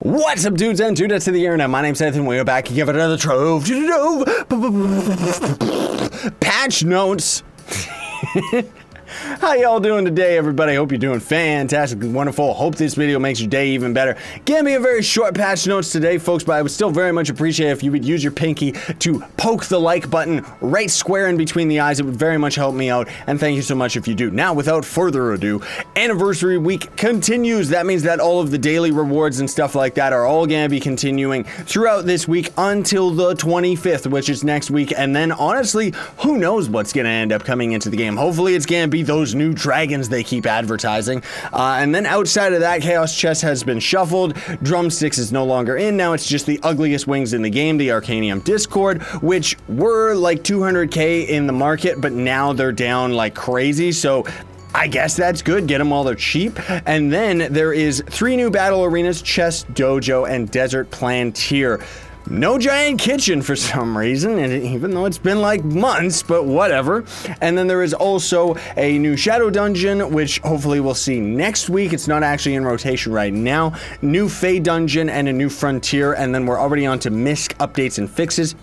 What's up, dudes and dudettes of the internet? My name's Scythe, and we're back to give it another Trove Patch Notes. How y'all doing today, everybody? Hope you're doing fantastic, wonderful. Hope this video makes your day even better. Give me a very short patch notes today, folks, but I would still very much appreciate if you would use your pinky to poke the like button right square in between the eyes. It would very much help me out, and thank you so much if you do. Now, without further ado, anniversary week continues. That means that all of the daily rewards and stuff like that are all going to be continuing throughout this week until the 25th, which is next week, and then, honestly, who knows what's going to end up coming into the game. Hopefully, it's going to be those new dragons they keep advertising. And then outside of that, Chaos Chest has been shuffled. Drumsticks is no longer in. Now it's just the ugliest wings in the game, the Arcanium Discord, which were like 200k in the market, but now they're down like crazy. So I guess that's good. Get them while they're cheap. And then there is 3 new battle arenas: Chest, Dojo, and Desert Plantier. No giant kitchen for some reason, and even though it's been like months, but whatever. And then there is also a new Shadow Dungeon, which hopefully we'll see next week. It's not actually in rotation right now. New Fey Dungeon and a new Frontier, and then we're already on to MISC updates and fixes.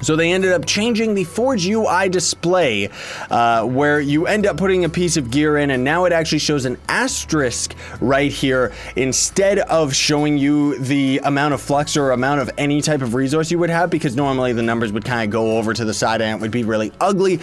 So they ended up changing the Forge UI display, where you end up putting a piece of gear in, and now it actually shows an asterisk right here instead of showing you the amount of flux or amount of any type of resource you would have, because normally the numbers would kind of go over to the side and it would be really ugly.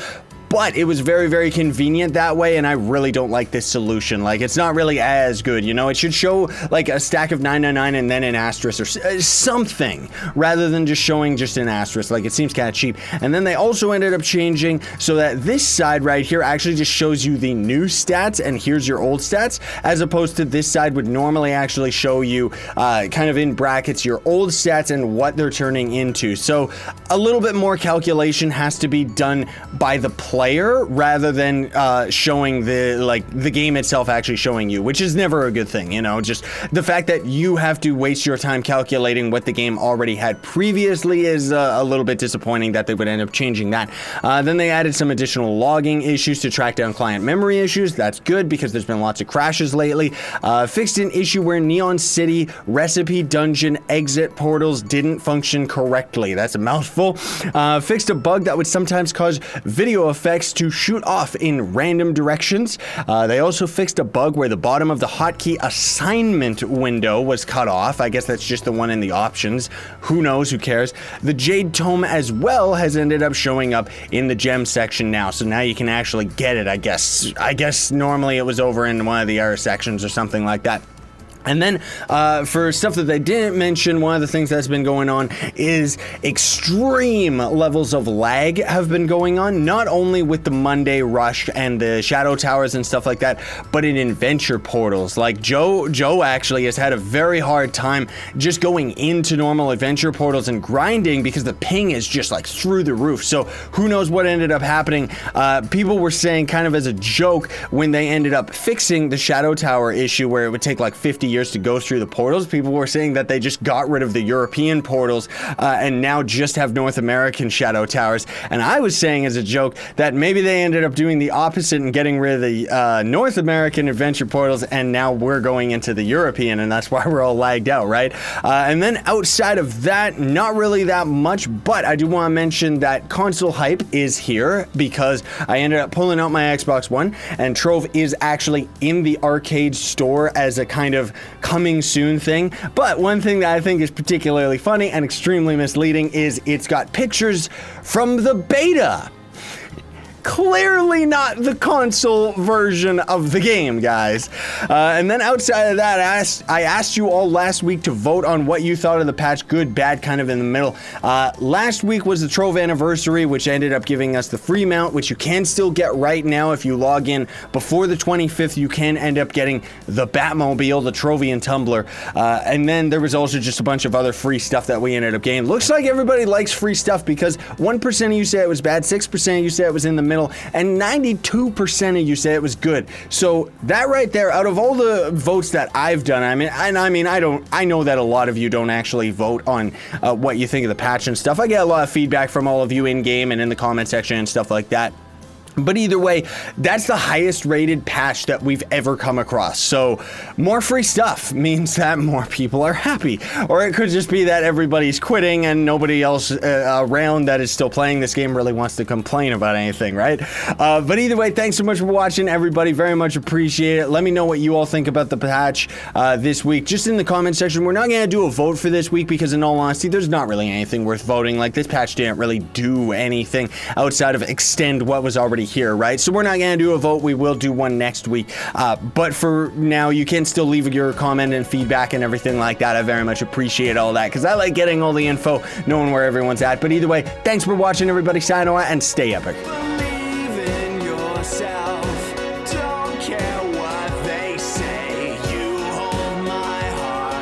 But it was very, very convenient that way, and I really don't like this solution. Like, it's not really as good, you know? It should show, like, a stack of 999 and then an asterisk or something, rather than just showing just an asterisk. Like, it seems kind of cheap. And then they also ended up changing so that this side right here actually just shows you the new stats, and here's your old stats, as opposed to this side would normally actually show you, kind of in brackets, your old stats and what they're turning into. So, a little bit more calculation has to be done by the player rather than showing the game itself actually showing you, which is never a good thing, you know. Just the fact that you have to waste your time calculating what the game already had previously is a little bit disappointing that they would end up changing that. Then they added some additional logging issues to track down client memory issues. That's good because there's been lots of crashes lately. Fixed an issue where Neon City recipe dungeon exit portals didn't function correctly. That's a mouthful. Fixed a bug that would sometimes cause video effects to shoot off in random directions. They also fixed a bug where the bottom of the hotkey assignment window was cut off. I guess that's just the one in the options. Who knows? Who cares? The Jade Tome as well has ended up showing up in the gem section now. So now you can actually get it, I guess. I guess normally it was over in one of the error sections or something like that. And then, for stuff that they didn't mention, one of the things that's been going on is extreme levels of lag have been going on, not only with the Monday Rush and the Shadow Towers and stuff like that, but in adventure portals. Like, Joe actually has had a very hard time just going into normal adventure portals and grinding because the ping is just, like, through the roof. So, who knows what ended up happening. People were saying, kind of as a joke, when they ended up fixing the Shadow Tower issue where it would take, like, 50 years to go through the portals, people were saying that they just got rid of the European portals and now just have North American Shadow Towers. And I was saying as a joke that maybe they ended up doing the opposite and getting rid of the North American adventure portals, and now we're going into the European, and that's why we're all lagged out, right? And then outside of that, not really that much, but I do want to mention that console hype is here because I ended up pulling out my Xbox One, and Trove is actually in the arcade store as a kind of coming soon thing. But one thing that I think is particularly funny and extremely misleading is it's got pictures from the beta. Clearly not the console version of the game, guys. And then outside of that, I asked you all last week to vote on what you thought of the patch, good, bad, kind of in the middle. Last week was the Trove anniversary, which ended up giving us the free mount, which you can still get right now if you log in before the 25th. You can end up getting the Batmobile, the Trovian Tumbler, and then there was also just a bunch of other free stuff that we ended up getting. Looks like everybody likes free stuff because 1% of you say it was bad, 6% of you say it was in the middle, and 92% of you say it was good. So that right there, out of all the votes that I've done, I know that a lot of you don't actually vote on what you think of the patch and stuff. I get a lot of feedback from all of you in game and in the comment section and stuff like that. But either way, that's the highest rated patch that we've ever come across. So more free stuff means that more people are happy. Or it could just be that everybody's quitting and nobody else around that is still playing this game really wants to complain about anything, right? But either way, thanks so much for watching, everybody. Very much appreciate it. Let me know what you all think about the patch this week. Just in the comment section. We're not going to do a vote for this week because in all honesty, there's not really anything worth voting. Like, this patch didn't really do anything outside of extend what was already here, right? So we're not going to do a vote. We will do one next week. But for now, you can still leave your comment and feedback and everything like that. I very much appreciate all that because I like getting all the info, knowing where everyone's at. But either way, thanks for watching, everybody. Sayonara and stay epic.